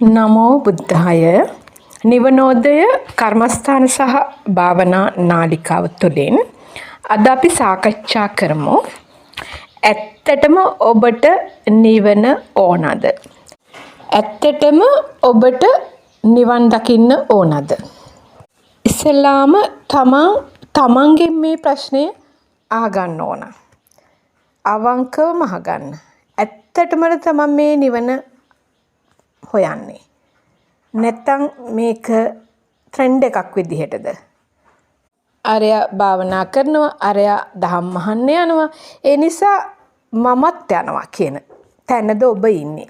නමෝ බුද්ධාය නිවනෝදය කර්මස්ථාන සහ භාවනා නාලිකාව තුළින් අද අපි සාකච්ඡා කරමු. ඇත්තටම ඔබට නිවන ඕනද? ඇත්තටම ඔබට නිවන් දකින්න ඕනද? ඉස්සෙල්ලාම තමන්ගෙන් මේ ප්‍රශ්නය අහගන්න ඕන. අවංකවම අහගන්න. ඇත්තටම තමන් මේ නිවන හොයන්නේ. නැත්තම් මේක ට්‍රෙන්ඩ් එකක් විදිහටද? අරයා භාවනා කරනවා, අරයා දහම් අහන්න යනවා. ඒ නිසා මමත් යනවා කියන තැනද ඔබ ඉන්නේ?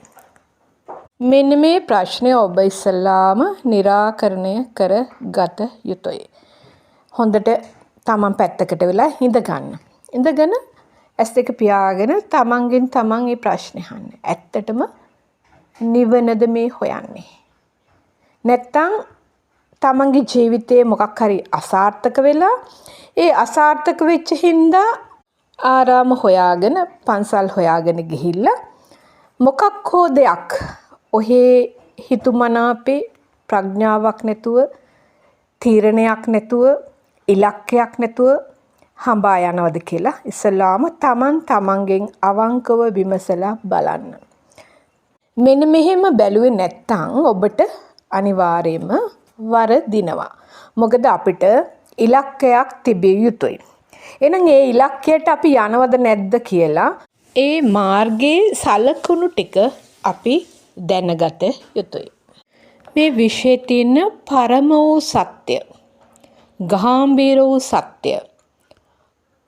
මෙන්න මේ ප්‍රශ්නය ඔබ ඉස්සල්ලාම निराකරණය කරගත යුතුයි. හොඳට තමන් පැත්තකට වෙලා ඉඳ ගන්න. ඉඳගෙන ඇස් දෙක පියාගෙන තමන්ගෙන් තමන් මේ ප්‍රශ්නේ අහන්න. ඇත්තටම නිවනද මේ හොයන්නේ? නැත්තම් තමන්ගේ ජීවිතේ මොකක් හරි අසාර්ථක වෙලා ඒ අසාර්ථක වෙච්ච හින්දා ආරාම හොයාගෙන පන්සල් හොයාගෙන ගිහිල්ලා මොකක් හෝ දෙයක් ඔහේ හිතුමනාපේ ප්‍රඥාවක් නැතුව තීරණයක් නැතුව ඉලක්කයක් නැතුව හඹා යනවද කියලා ඉස්සලාම තමන්ගෙන් අවංකව විමසලා බලන්න. මෙන්න මෙහෙම බැලුවේ නැත්තම් ඔබට අනිවාර්යයෙන්ම වරදිනවා. මොකද අපිට ඉලක්කයක් තිබිය යුතුයි. එහෙනම් ඒ ඉලක්කයට අපි යනවද නැද්ද කියලා ඒ මාර්ගයේ සලකුණු ටික අපි දැනගත යුතුයි. මේ විශ්වයේ තියෙන පරම වූ සත්‍ය, ගාම්භීර වූ සත්‍ය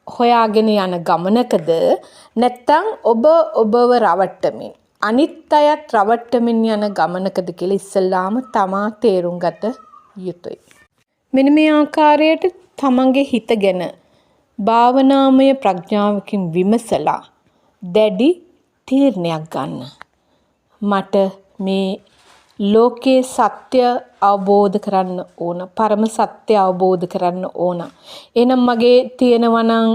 හොයාගෙන යන ගමනකද නැත්තම් ඔබව රවට්ටමින් අනිත් අයත් රවට්ටමින් යන ගමනකද කියලා ඉස්සල්ලාම තමා තේරුම් ගත යුතුයි. මෙන්න මේ ආකාරයට තමන්ගේ හිත ගැන භාවනාමය ප්‍රඥාවකින් විමසලා දැඩි තීරණයක් ගන්න. මට මේ ලෝකේ සත්‍ය අවබෝධ කරන්න ඕන, පරම සත්‍ය අවබෝධ කරන්න ඕන. එහෙනම් මගේ තියෙනවා නම්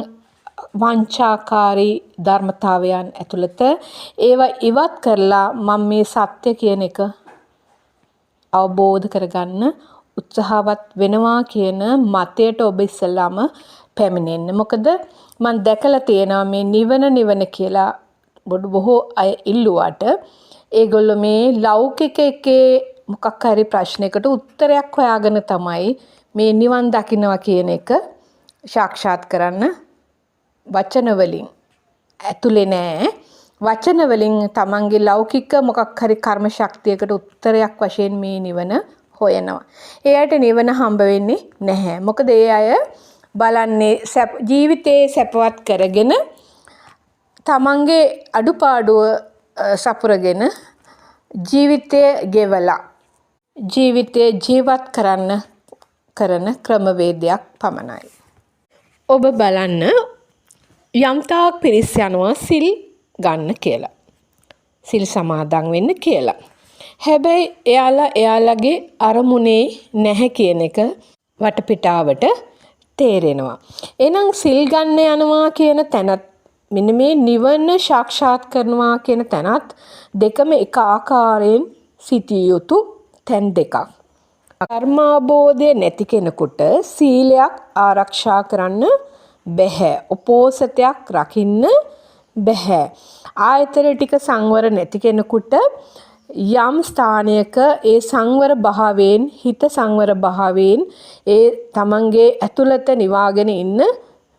වංචාකාරී ධර්මතාවයන් ඇතුළත ඒවා ඉවත් කරලා මම මේ සත්‍ය කියන එක අවබෝධ කරගන්න උත්සාහවත් වෙනවා කියන මතයට ඔබ ඉස්සෙල්ලාම පැමිණෙන්න. මොකද මම දැකලා තියෙනවා මේ නිවන කියලා බොහෝ අය ඉල්ලුවාට ඒගොල්ලෝ මේ ලෞකික එකේ මොකක් හරි ප්‍රශ්නයකට උත්තරයක් හොයාගෙන තමයි මේ නිවන් දකින්නවා කියන එක සාක්ෂාත් කරන්න වචන වලින් ඇතුලේ නෑ. වචන වලින් තමන්ගේ ලෞකික මොකක් හරි කර්ම ශක්තියකට උත්තරයක් වශයෙන් මේ නිවන හොයනවා. ඒ අයට නිවන හම්බ වෙන්නේ නැහැ. මොකද ඒ අය බලන්නේ ජීවිතේ සැපවත් කරගෙන තමන්ගේ අඩුපාඩුව සපුරගෙන ජීවිතය ගෙවලා ජීවිතේ ජීවත් කරන ක්‍රමවේදයක් පමණයි. ඔබ බලන්න යම්තාක් පිරිස් යනවා සිල් ගන්න කියලා. සිල් සමාදන් වෙන්න කියලා. හැබැයි එයාලගේ අරමුණේ නැහැ කියන එක වටපිටාවට තේරෙනවා. එහෙනම් සිල් ගන්න යනවා කියන තැනත් මෙන්න මේ නිවන සාක්ෂාත් කරනවා කියන තැනත් දෙකම එක ආකාරයෙන් සිටිය යුතු තැන් දෙකක්. කර්මාබෝධය නැති කෙනෙකුට සීලයක් ආරක්ෂා කරන්න බැහැ. උපෝසතයක් රකින්න බැහැ. ආයතන ටික සංවර නැති කෙනෙකුට යම් ස්ථානයක ඒ සංවර භාවයෙන් හිත සංවර භාවයෙන් ඒ තමන්ගේ ඇතුළත නිවාගෙන ඉන්න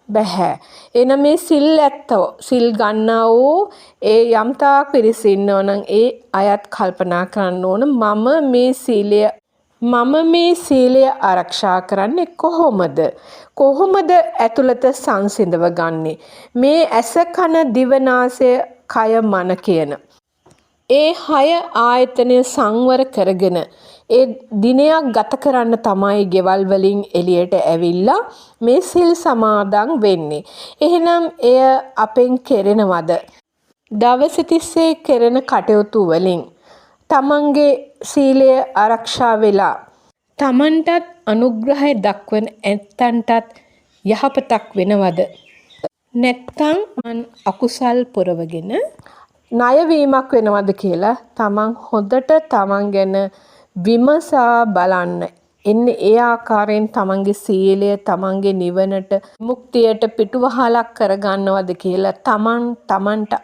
බැහැ. එන මේ සිල් ඇත්තෝ සිල් ගන්නා වූ ඒ යම්තාක් පිරිස ඉන්නෝ නම් ඒ අයත් කල්පනා කරන්න ඕන මම මේ සීලය ආරක්ෂා කරන්නේ කොහොමද? කොහොමද ඇතුළත සංසිඳව ගන්නේ? මේ ඇස කන දිව නාසය කය මන කියන ඒ 6 ආයතනය සංවර කරගෙන ඒ දිනයක් ගත කරන්න තමයි ගෙවල් වලින් එළියට ඇවිල්ලා මේ සිල් සමාදන් වෙන්නේ. එහෙනම් එය අපෙන් කෙරෙනවද? දවස් තිස්සේ කෙරෙන කටයුතු වලින් තමන්ගේ සීලය ආරක්ෂා වෙලා තමන්ටත් අනුග්‍රහය දක්වන ඇත්තන්ටත් යහපතක් වෙනවද? නැත්තම් අකුසල් පුරවගෙන ණයවීමක් වෙනවද කියලා තමන් හොඳට තමන් ගැන විමසා බලන්න. එන්නේ ඒ ආකාරයෙන් තමන්ගේ සීලය තමන්ගේ නිවනට මුක්තියට පිටුවහලක් කරගන්නවද කියලා තමන්ට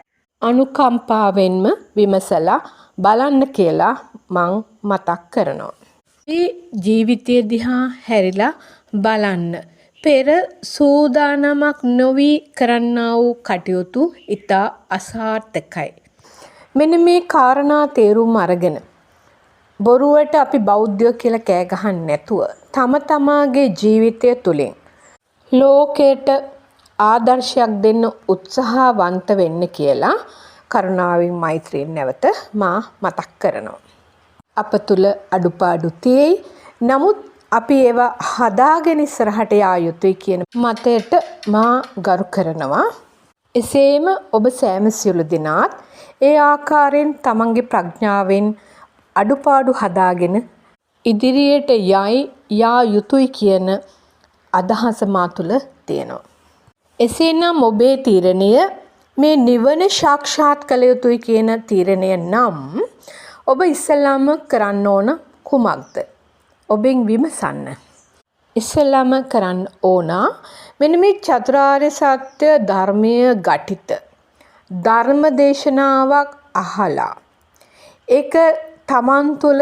අනුකම්පාවෙන්ම විමසලා බලන්න කියලා මං මතක් කරනවා. මේ ජීවිතය දිහා හැරිලා බලන්න. පෙර සූදානමක් නොවි කරන්නා වූ කටයුතු ඉතා අසාර්ථකයි. මෙන්න මේ කාරණා තේරුම් අරගෙන බොරුවට අපි බෞද්ධයෝ කියලා කෑ ගහන්න නැතුව තම තමාගේ ජීවිතය තුළින් ලෝකයට ආදර්ශයක් දෙන්න උත්සාහවන්ත වෙන්න කියලා කරුණාවෙන් මෛත්‍රියෙන් නැවත මා මතක් කරනවා. අප තුළ අඩුපාඩු තියෙයි. නමුත් අපි ඒවා හදාගෙන ඉස්සරහට යා යුතුයි කියන මතයට මා ගරු කරනවා. එසේම ඔබ සෑම සියලු දෙනාත් ඒ ආකාරයෙන් තමන්ගේ ප්‍රඥාවෙන් අඩුපාඩු හදාගෙන ඉදිරියට යා යුතුයි කියන අදහස මා තුළ තියෙනවා. එසේනම් ඔබේ තීරණය මේ නිවන සාක්ෂාත් කළ යුතුයි කියන තීරණය නම් ඔබ ඉස්සෙල්ලාම කරන්න ඕන කුමක්ද? ඔබෙන් විමසන්න. ඉස්සෙල්ලාම කරන්න ඕන මෙන්න මේ චතුරාර්ය සත්‍ය ධර්මය ඝටිත ධර්ම දේශනාවක් අහලා ඒක තමන් තුළ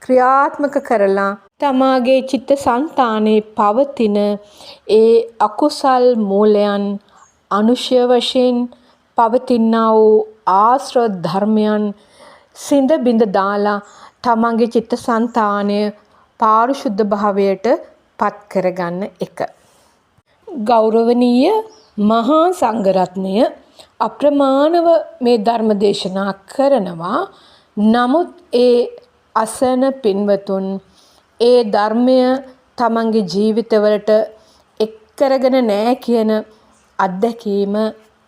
ක්‍රියාත්මක කරලා තමාගේ චිත්තසංතානයේ පවතින ඒ අකුසල් මූලයන් අනුශය වශයෙන් පවතිනා වූ ආශ්‍රව ධර්මයන් සිඳ බිඳ දාලා තමන්ගේ චිත්තසංතානය පාරිශුද්ධ භාවයට පත් කරගන්න එක. ගෞරවනීය මහා සංඝරත්නය අප්‍රමාණව මේ ධර්ම දේශනා කරනවා. නමුත් ඒ අසන පින්වතුන් ඒ ධර්මය තමන්ගේ ජීවිතවලට එක් කරගෙන නැහැ කියන අත්දැකීම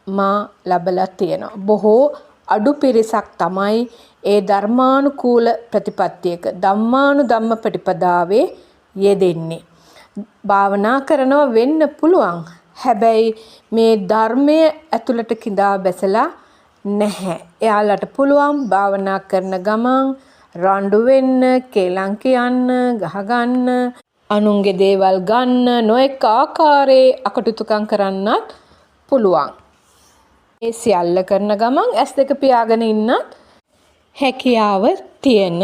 මා ලබලා තියෙනවා. බොහෝ අඩු පිරිසක් තමයි ඒ ධර්මානුකූල ප්‍රතිපත්තියක ධම්මානුධම්ම ප්‍රතිපදාවේ යෙදෙන්නේ. භාවනා කරනවා වෙන්න පුළුවන්. හැබැයි මේ ධර්මයේ ඇතුළට කිඳා බැසලා නැහැ. එයාලට පුළුවන් භාවනා කරන ගමන් රණ්ඩු වෙන්න, කේලම් කියන්න, ගහගන්න, අනුන්ගේ දේවල් ගන්න, නොඑක ආකාරයේ අකටයුතුකම් කරන්නත් පුළුවන්. ඒ සියල්ල කරන ගමන් S2 පියාගෙන ඉන්නත් හැකියාව තියෙන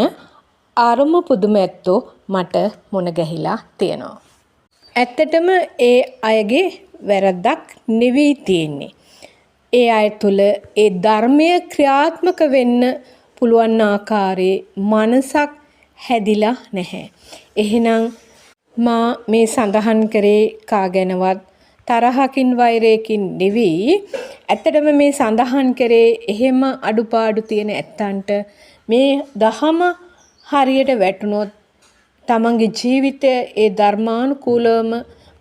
ආරම පුදුම ඇත්තෝ මට මුණ ගැහිලා තියෙනවා. ඇත්තටම ඒ අයගේ වැරද්දක් නෙවෙයි තියෙන්නේ. ඒ අය තුළ ඒ ධර්මය ක්‍රියාත්මක වෙන්න පුළුවන් ආකාරයේ මනසක් හැදිලා නැහැ. එහෙනම් මා මේ සඳහන් කරේ කාගෙනවත් තරහකින් වෛරයකින් නෙවෙයි. ඇත්තටම මේ සඳහන් කරේ එහෙම අඩුපාඩු තියෙන ඇත්තන්ට මේ දහම හරියට වැටුනොත් තමන්ගේ ජීවිතය ඒ ධර්මානුකූලවම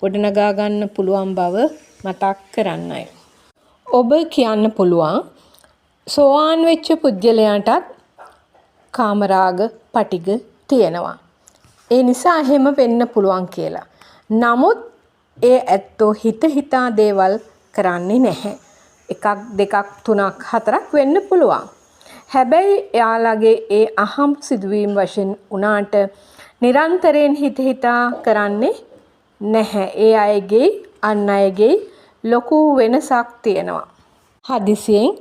ගොඩනගා ගන්න පුළුවන් බව මතක් කරන්නයි. ඔබ කියන්න පුළුවන් සෝවාන් වෙච්ච පුද්ගලයන්ටත් කාමරාග පටිග තියෙනවා. ඒ නිසා එහෙම වෙන්න පුළුවන් කියලා. නමුත් ඒ ඇත්තෝ හිතා දේවල් කරන්නේ නැහැ. එකක් දෙකක් තුනක් හතරක් වෙන්න පුළුවන්. හැබැයි එයාලගේ ඒ අහම් සිදුවීම් වශයෙන් උනාට නිරන්තරයෙන් හිතා කරන්නේ නැහැ. ඒ අයගේ අන් අයගේ ලොකු වෙනසක් තියෙනවා. හදිසියෙන්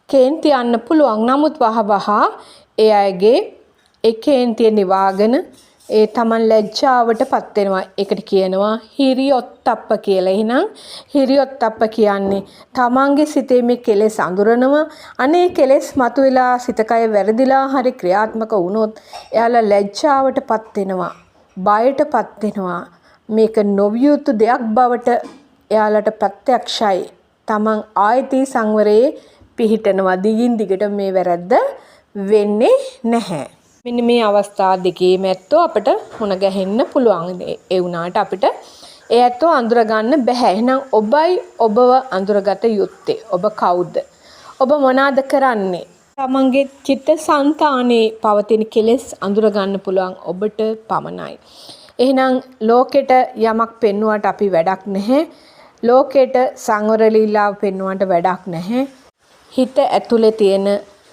කේන්ති යන්න පුළුවන්. නමුත් වහ ඒ අයගේ ඒ කේන්තිය නිවාගෙන ඒ තමන් ලැජ්ජාවට පත් වෙනවා. ඒකට කියනවා හිරියොත්ප්ප කියලා. එහෙනම් හිරියොත්ප්ප කියන්නේ තමන්ගේ සිතේ මේ කෙලෙස් අඳුරනවා. අනේ කෙලෙස් මතුවලා සිතකය වැරදිලා හරි ක්‍රියාත්මක වුණොත් එයාලා ලැජ්ජාවට පත් වෙනවා. බයට පත් වෙනවා. මේක නොවිය යුතු දෙයක් බවට එයාලට ප්‍රත්‍යක්ෂයි. තමන් ආයතී සංවරයේ පිහිටනවා. දිගින් දිගට මේ වැරද්ද වෙන්නේ නැහැ. මෙන්න මේ අවස්ථා දෙකේම ඇත්තෝ අපිට මුණ ගැහෙන්න පුළුවන්. ඒ වුණාට අපිට ඒ ඇත්තෝ අඳුර ගන්න බෑ. එහෙනම් ඔබයි ඔබව අඳුරගත යුත්තේ. ඔබ කවුද? ඔබ මොනවාද කරන්නේ? තමන්ගේ චිත්තසංතානයේ පවතින කෙලෙස් අඳුර ගන්න පුළුවන් ඔබට පමණයි. එහෙනම් ලෝකෙට යමක් පෙන්වුවට අපි වැඩක් නැහැ. ලෝකෙට සංවර ලීලාව පෙන්වුවට වැඩක් නැහැ. හිත ඇතුලේ තියෙන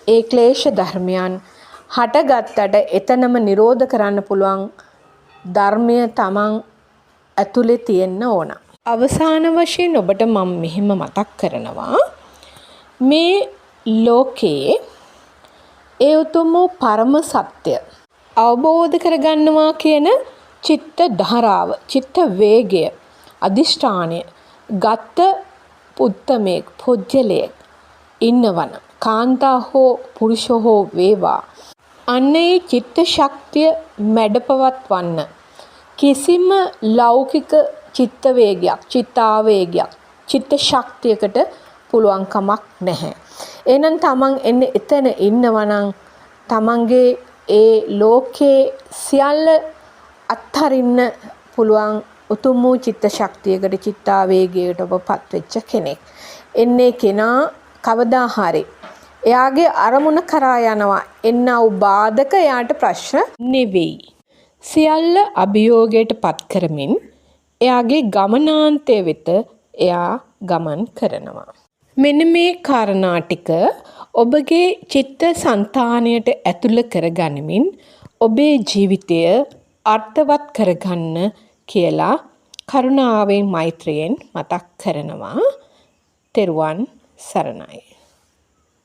ඒ ක්ලේශ ධර්මයන් හටගත්තට එතනම නිරෝධ කරන්න පුළුවන් ධර්මය තමන් ඇතුලේ තියෙන්න ඕන. අවසාන වශයෙන් ඔබට මම මෙහෙම මතක් කරනවා මේ ලෝකයේ ඒ උතුම් වූ පරම සත්‍ය අවබෝධ කරගන්නවා කියන චිත්ත ධාරාව, චිත්ත වේගය, අදිෂ්ඨානය ගත්ත පුත්තමෙක්, පුජ්‍යලයක් ඉන්නවන කාන්තා හෝ පුරුෂ හෝ වේවා අන්නේ චිත්ත ශක්තිය මැඩපවත්වන්න කිසිම ලෞකික චිත්ත වේගයක්, චිත්තාවේගයක්, චිත්ත ශක්තියකට පුළුවන් කමක් නැහැ. එහෙනම් තමන් එන්නේ එතන ඉන්නවනම් තමන්ගේ ඒ ලෝකේ සියල්ල අත්හරින්න පුළුවන් උතුම් වූ චිත්ත ශක්තියකට, චිත්තාවේගයකට ඔබපත් වෙච්ච කෙනෙක්. එන්නේ කෙනා කවදා හරි එයාගේ අරමුණ කරා යනවා. එන්නා වූ බාධක එයාට ප්‍රශ්න නෙවෙයි. සියල්ල අභියෝගයට පත් කරමින් එයාගේ ගමනාන්තය වෙත එයා ගමන් කරනවා. මෙන්න මේ කාරණා ටික ඔබගේ චිත්ත සංතානයට ඇතුළ කරගනිමින් ඔබේ ජීවිතය අර්ථවත් කරගන්න කියලා කරුණාවෙන් මෛත්‍රියෙන් මතක් කරනවා. තෙරුවන් සරණයි.